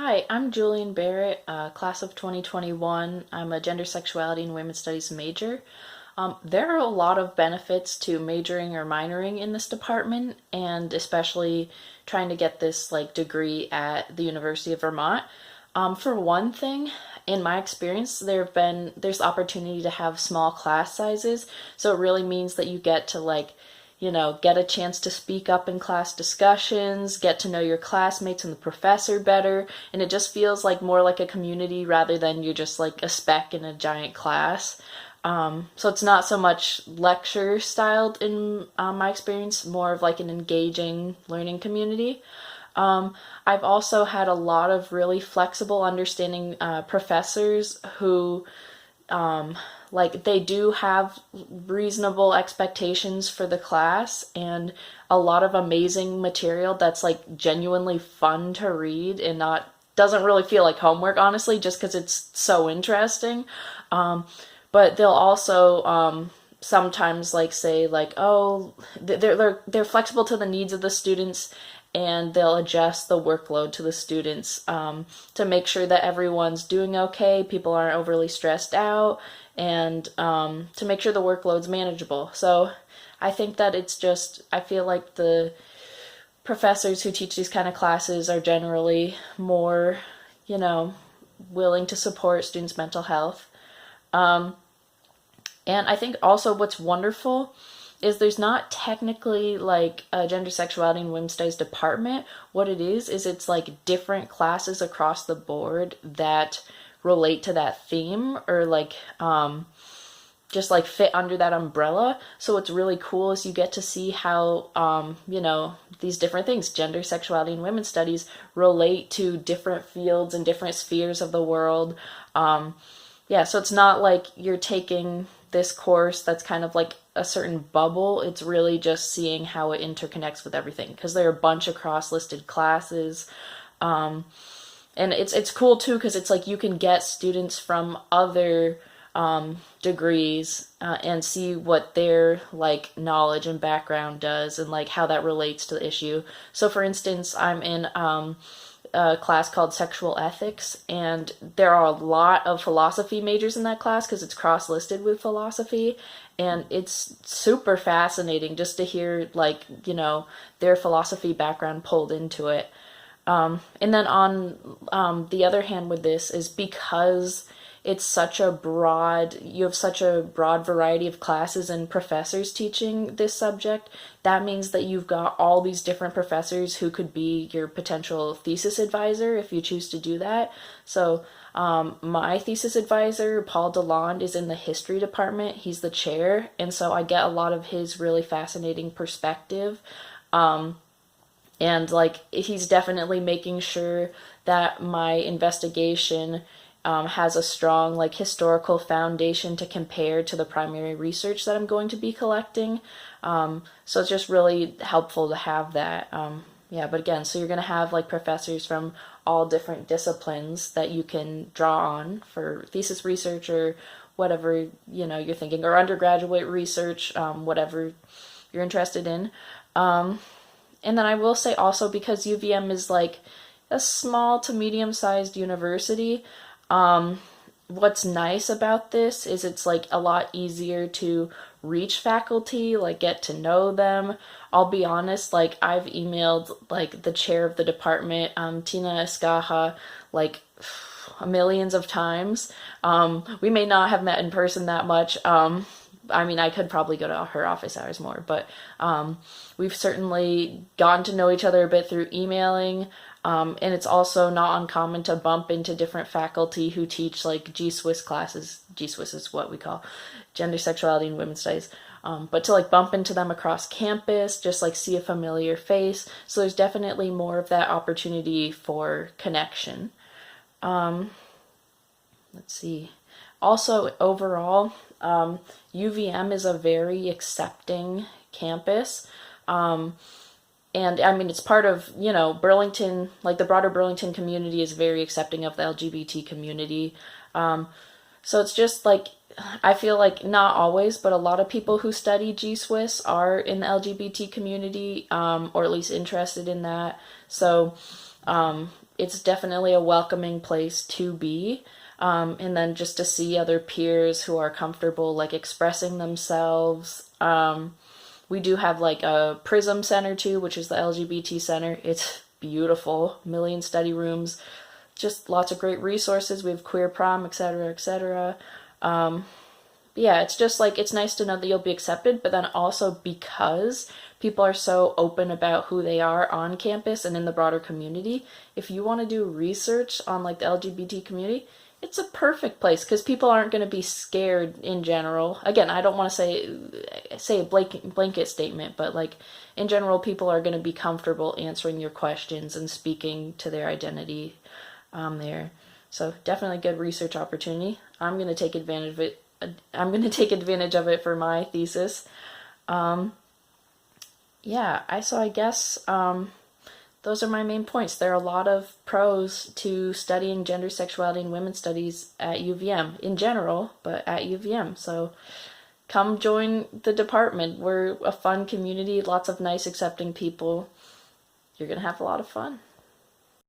Hi, I'm Julian Barrett, class of 2021. I'm a gender, sexuality, and women's studies major. There are a lot of benefits to majoring or minoring in this department, and especially trying to get this degree at the University of Vermont. For one thing, in my experience, there's opportunity to have small class sizes, so it really means that you get to get a chance to speak up in class discussions, get to know your classmates and the professor better, and it just feels like more like a community rather than you're just like a speck in a giant class. So it's not so much lecture styled in my experience, more of like an engaging learning community. I've also had a lot of really flexible, understanding professors who they do have reasonable expectations for the class and a lot of amazing material that's like genuinely fun to read and not doesn't really feel like homework, honestly, just because it's so interesting. But they'll also sometimes say oh, they're flexible to the needs of the students, and they'll adjust the workload to the students to make sure that everyone's doing okay, people aren't overly stressed out, and to make sure the workload's manageable. So I think that I feel like the professors who teach these kind of classes are generally more, you know, willing to support students' mental health. And I think also what's wonderful is there's not technically like a gender, sexuality, and women's studies department. What it is it's like different classes across the board that relate to that theme or just like fit under that umbrella. So what's really cool is you get to see how these different things, gender, sexuality, and women's studies, relate to different fields and different spheres of the world. So it's not like you're taking this course that's kind of like a certain bubble. It's really just seeing how it interconnects with everything, because there are a bunch of cross-listed classes. And it's cool too, because it's like you can get students from other degrees and see what their like knowledge and background does and like how that relates to the issue. So for instance, I'm in a class called sexual ethics, and there are a lot of philosophy majors in that class because it's cross-listed with philosophy, and it's super fascinating just to hear their philosophy background pulled into it. And then on the other hand with this is because you have such a broad variety of classes and professors teaching this subject, that means that you've got all these different professors who could be your potential thesis advisor if you choose to do that. So my thesis advisor, Paul DeLond, is in the history department. He's the chair, and so I get a lot of his really fascinating perspective. And he's definitely making sure that my investigation has a strong historical foundation to compare to the primary research that I'm going to be collecting. So it's just really helpful to have that. But again, so you're going to have professors from all different disciplines that you can draw on for thesis research or whatever you're thinking, or undergraduate research, whatever you're interested in. And then I will say also, because UVM is a small to medium-sized university, what's nice about this is it's a lot easier to reach faculty, get to know them. I'll be honest, I've emailed the chair of the department, Tina Escaja, millions of times. We may not have met in person that much. I could probably go to her office hours more, but we've certainly gotten to know each other a bit through emailing. And it's also not uncommon to bump into different faculty who teach G-Swiss classes. G-Swiss is what we call gender, sexuality, and women's studies. But to bump into them across campus, just see a familiar face. So there's definitely more of that opportunity for connection. Let's see. Also, overall, UVM is a very accepting campus. And it's part of, Burlington, the broader Burlington community is very accepting of the LGBT community. So it's just I feel not always, but a lot of people who study G-Swiss are in the LGBT community, or at least interested in that. So it's definitely a welcoming place to be. And then just to see other peers who are comfortable like expressing themselves. We do have like a Prism Center too, which is the LGBT center. It's beautiful, million study rooms, just lots of great resources. We have queer prom, etc., etc. Yeah, it's just like it's nice to know that you'll be accepted, but then also because people are so open about who they are on campus and in the broader community, if you want to do research on like the LGBT community, it's a perfect place because people aren't going to be scared in general. Again, I don't want to say a blanket statement, but like in general, people are going to be comfortable answering your questions and speaking to their identity there. So definitely a good research opportunity. I'm going to take advantage of it. For my thesis. Yeah, I guess those are my main points. There are a lot of pros to studying gender, sexuality, and women's studies at UVM in general, but at UVM. So come join the department. We're a fun community, lots of nice, accepting people. You're going to have a lot of fun.